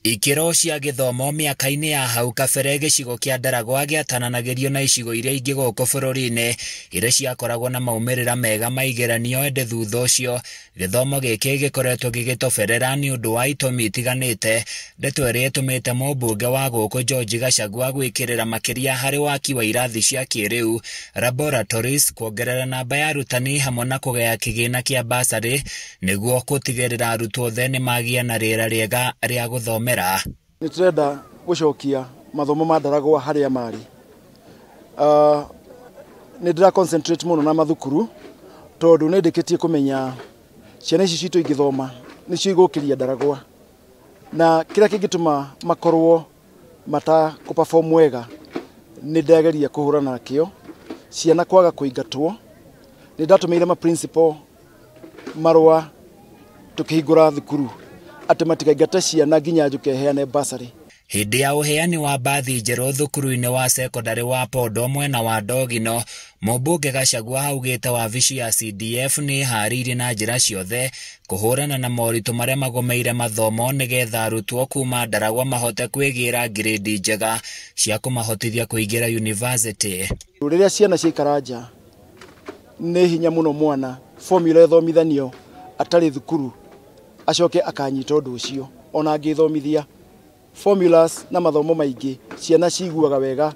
Ikiro cia githomo miaka-ini ya hau kabere gicigo kia Ndaragwa giatananagirio na icigo iria ingi guku bururi-ini iria ciakoragwo na maumirira mega ma igeranio ende thutha ucio githomo giki gikoretwo gigitoberera ni undu wa itumi itiganite. Ndeto iria itumite mũmbunge wa guku George Gachagua gwikirira makiria hari waki wa irathi cia kiriu, laboratories, kuongerera namba ya arutani hamwe na kugea kigina kia basari niguo gutigirira arutwo othe ni magia na riera riega ria guthomera. Niturenda gucokia mathomo ma Ndaragwa haria mari. Nindira concentrate muno na mathukuru tondu nindikitie kumenya ciana ici citu igithoma nicio igukiria Ndaragwa na kira kingituma makorwo mata ku perform wega nindageria kuhurana nakio ciana kwaga kuingatwo. Nindatumire ma principal marwa tukihingura thukuru ati matikaingata ciana nginya njuke heane basari. Hindi ya uheani wa bathi njeru thukuru-ini wa secondary wa Pondo mwena wa Ndogino, mũmbunge Gachagua augite wabici ya CDF ni harĩirie na njĩra ciothe kuhurana na moritũ maria magomeire mathomo nigetha arutwo kuma Ndaragwa mahote kwĩgĩra grade njega cia kũmahotithia kũingĩra university. Rĩrĩa ciana ciikara nja ni hinya muno mwana formula ithomithanio atari thukuru acoke akanyita undu ucio ona angithomithia formulas na mathomo maingi ciana ciguaga wega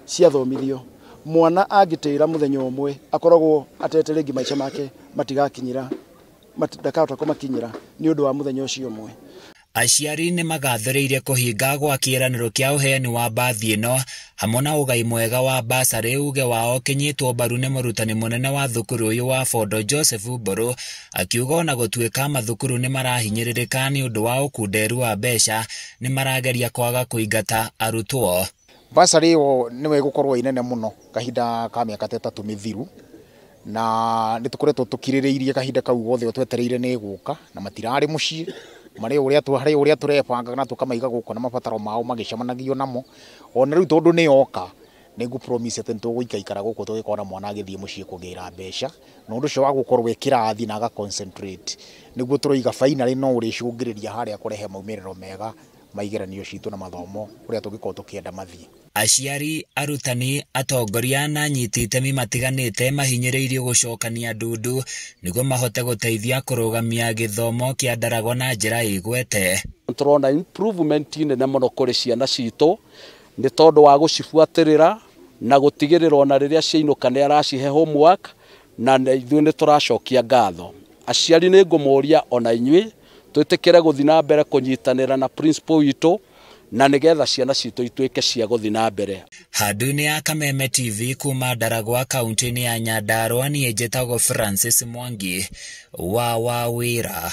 ciathomithio. Mwana angitira muthenya umwe akoragwo atete ringi maica make matigakinyira matikahota kumakinyira ni undu wa muthenya ucio umwe. Aciari ni magathĩrĩirie kuhinga gwa kĩĩranĩro kĩa uheani wa bathi ĩno hamwe na ũgai mwega wa basarĩ. Uge wao kinyitwo mbaru nĩ mũrutani mũnene wa thukuru ũyũ wa Pondo Joseph Mburu, akiuga ona gũtuĩka mathukuru nĩ marahinyĩrĩrĩka nĩ ũndũ wa ũkunderu wa mbeca nĩ marageria kwaga kũingata arutwo. Basarĩ ĩyo nĩwe gũkorwo inene mũno kahinda ka mĩaka 3 mithiru na nĩ tũkoretwo tũkirĩrĩirie kahinda kau gothe twetereire nĩ gũka na matirarĩ mũciĩ mari uria turepanga na tukamaiga guko na mabataro mao magicemanagio namo. Ona riu tondu ni oka nigu promise ati tuguikaikara guko tugikora mwana agithie mucii kugira mbeca na undu cio wa gukorwo ekirathi na aga concentrate nigu turoiga finally no uri cungiriria haria kurehe maumiriro mega maigeranio citu na mathomo uria tugikorwo tukienda mathie. Aciari, arutani, atongoria na anyiti itemi matiganite mahinyĩrĩirio gucokania ndundu niguo mahote guteithia kurugamia githomo kia Ndaragwa na njĩra igwete. Turona improvement nene muno kuri ciana citu ni tondu wa gucibuatirira na gutigirira ona riria ciainuka ni aracihe homework na ithuĩ ni turacokia ngatho. Aciari ni ngumuria ona inyui twitikire guthi na mbere kunyitanira na principal witu na nigetha ciana citu ituike cia guthi na mbere. Handu-ini ya Kameme TV kuma Ndaragwa kaunti-ini ya Nyandarua, niĩ njĩtagwo Francis Mwangi wa Wawĩra.